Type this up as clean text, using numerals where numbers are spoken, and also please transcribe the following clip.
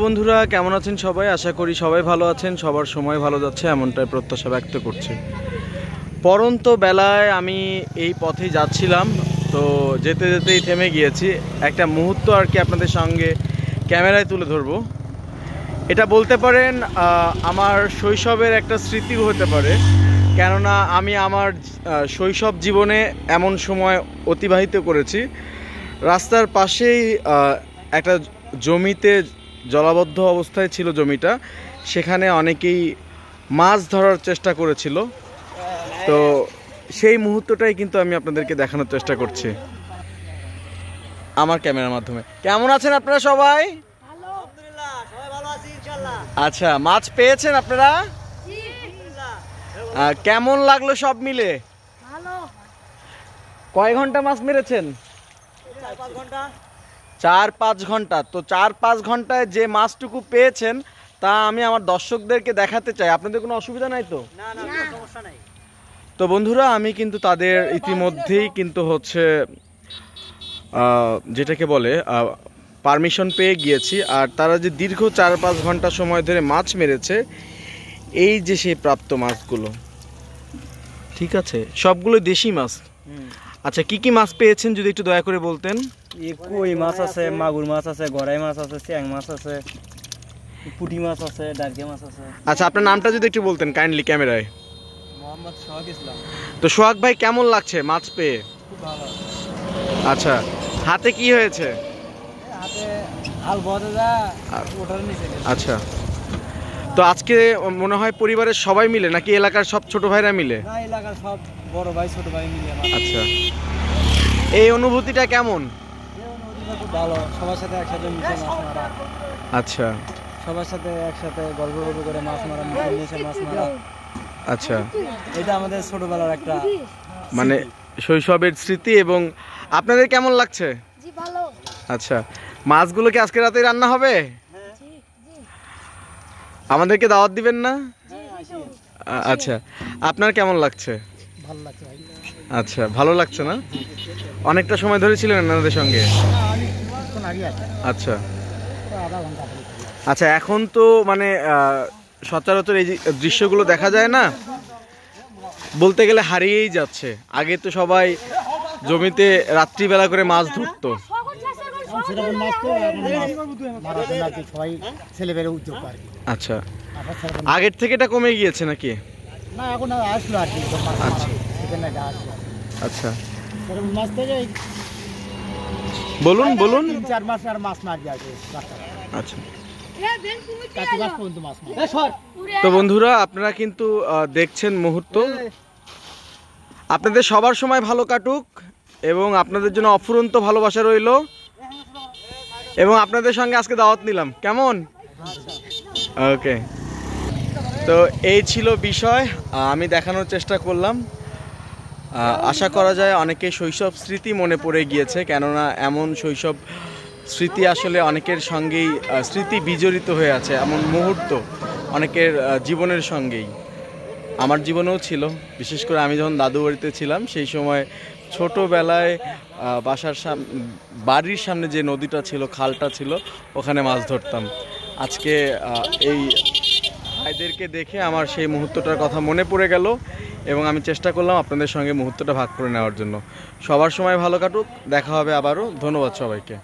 বন্ধুরা কেমন আছেন সবাই? আশা করি সবাই ভালো আছেন, সবার সময় ভালো যাচ্ছে এমনটাই প্রত্যাশা ব্যক্ত করছি। পরন্ত বেলায় আমি এই পথেই যাচ্ছিলাম, তো যেতে যেতেই থেমে গিয়েছি। একটা মুহূর্ত আর কি আপনাদের সঙ্গে ক্যামেরায় তুলে ধরবো। এটা বলতে পারেন আমার শৈশবের একটা স্মৃতিও হতে পারে, কেননা আমি আমার শৈশব জীবনে এমন সময় অতিবাহিত করেছি। রাস্তার পাশেই একটা জমিতে জলাবদ্ধ অবস্থায় ছিল জমিটা, সেখানে অনেকেই মাছ ধরার চেষ্টা করেছিল। তো সেই মুহূর্তটাই কিন্তু আমি আপনাদেরকে দেখানোর চেষ্টা করছি আমার ক্যামেরার মাধ্যমে। কেমন আছেন আপনারা সবাই? আচ্ছা, মাছ পেয়েছেন আপনারা? কেমন লাগলো সব মিলে? কয় ঘন্টা মাছ মেরেছেন? 4-5 ঘন্টা। তো 4-5 ঘন্টায় যে মাছটুকু পেয়েছেন তা আমি আমার দর্শকদেরকে দেখাতে চাই। আপনাদের কোনো অসুবিধা নাই তো? তো বন্ধুরা, আমি কিন্তু তাদের ইতিমধ্যেই কিন্তু হচ্ছে যেটাকে বলে পারমিশন পেয়ে গিয়েছি। আর তারা যে দীর্ঘ 4-5 ঘন্টা সময় ধরে মাছ মেরেছে, এই যে সেই প্রাপ্ত মাছগুলো, ঠিক আছে, সবগুলো দেশি মাছ। আচ্ছা, কি কি মাছ পেয়েছেন যদি একটু দয়া করে বলতেন? কই মাছ আছে, মাগুর মাছ আছে, গড়াই মাছ আছে, চ্যাং মাছ আছে, পুঁটি মাছ আছে, ডারকে মাছ আছে। আচ্ছা, আপনার নামটা যদি একটু বলতেন কাইন্ডলি ক্যামেরায়। মোহাম্মদ সোহাগ ইসলাম। তো সোহাগ ভাই, কেমন লাগছে মাছ পেয়ে? খুব ভালো। আচ্ছা, হাতে কি হয়েছে? হাতে হাল বদে যা ওটার নিচে। আচ্ছা, তো আজকে মনে হয় পরিবারের সবাই মিলে নাকি এলাকার সব ছোট ভাইরা মিলে? না, এলাকার সব বড় ভাই ছোট ভাই মিলে। আচ্ছা, এই অনুভূতিটা কেমন? খুব ভালো, সবার সাথে একসাথে মিশে মাছ মারা। আচ্ছা, সবার সাথে একসাথে গল্প করে মাছ মারা, মিশে মাছ মারা। আচ্ছা, এটা আমাদের ছোটবেলার একটা মানে শৈশবের স্মৃতি। এবং আপনাদের কেমন লাগছে? জি ভালো। আচ্ছা, মাছগুলো কি আজকে রাতেই রান্না হবে? আমাদেরকে দাওয়াত দিবেন না? আচ্ছা, আপনার কেমন লাগছে? ভালো লাগছে ভাই। আচ্ছা, ভালো লাগছে না? অনেকটা সময় ধরে ছিলেন আপনাদের সঙ্গে? আচ্ছা আচ্ছা, এখন তো মানে সচরাচর এই দৃশ্যগুলো দেখা যায় না, বলতে গেলে হারিয়েই যাচ্ছে। আগে তো সবাই জমিতে রাত্রিবেলা করে মাছ ধরতো। আচ্ছা, আগের থেকে এটা কমে গিয়েছে নাকি? আচ্ছা, বলুন বলুন। 3-4 মাস আর মাছ মার যায়। আচ্ছা, তো বন্ধুরা, আপনারা কিন্তু দেখছেন মুহূর্ত। আপনাদের সবার সময় ভালো কাটুক এবং আপনাদের জন্য অফুরন্ত ভালোবাসা রইল। এবং আপনাদের সঙ্গে আজকে দাওয়াত নিলাম, কেমন? ওকে, তো এই ছিল বিষয়, আমি দেখানোর চেষ্টা করলাম। আশা করা যায় অনেকে শৈশব স্মৃতি মনে পড়ে গিয়েছে, কেননা এমন শৈশব স্মৃতি আসলে অনেকের সঙ্গেই স্মৃতি বিজড়িত হয়ে আছে। এমন মুহূর্ত অনেকের জীবনের সঙ্গেই, আমার জীবনেও ছিল। বিশেষ করে আমি যখন দাদু বাড়িতে ছিলাম, সেই সময় ছোটোবেলায় বাড়ির সামনে যে নদীটা ছিল, খালটা ছিল, ওখানে মাছ ধরতাম। আজকে এই ভাইদেরকে দেখে আমার সেই মুহূর্তটার কথা মনে পড়ে গেল এবং আমি চেষ্টা করলাম আপনাদের সঙ্গে মুহূর্তটা ভাগ করে নেওয়ার জন্য। সবার সময় ভালো কাটুক, দেখা হবে আবারও। ধন্যবাদ সবাইকে।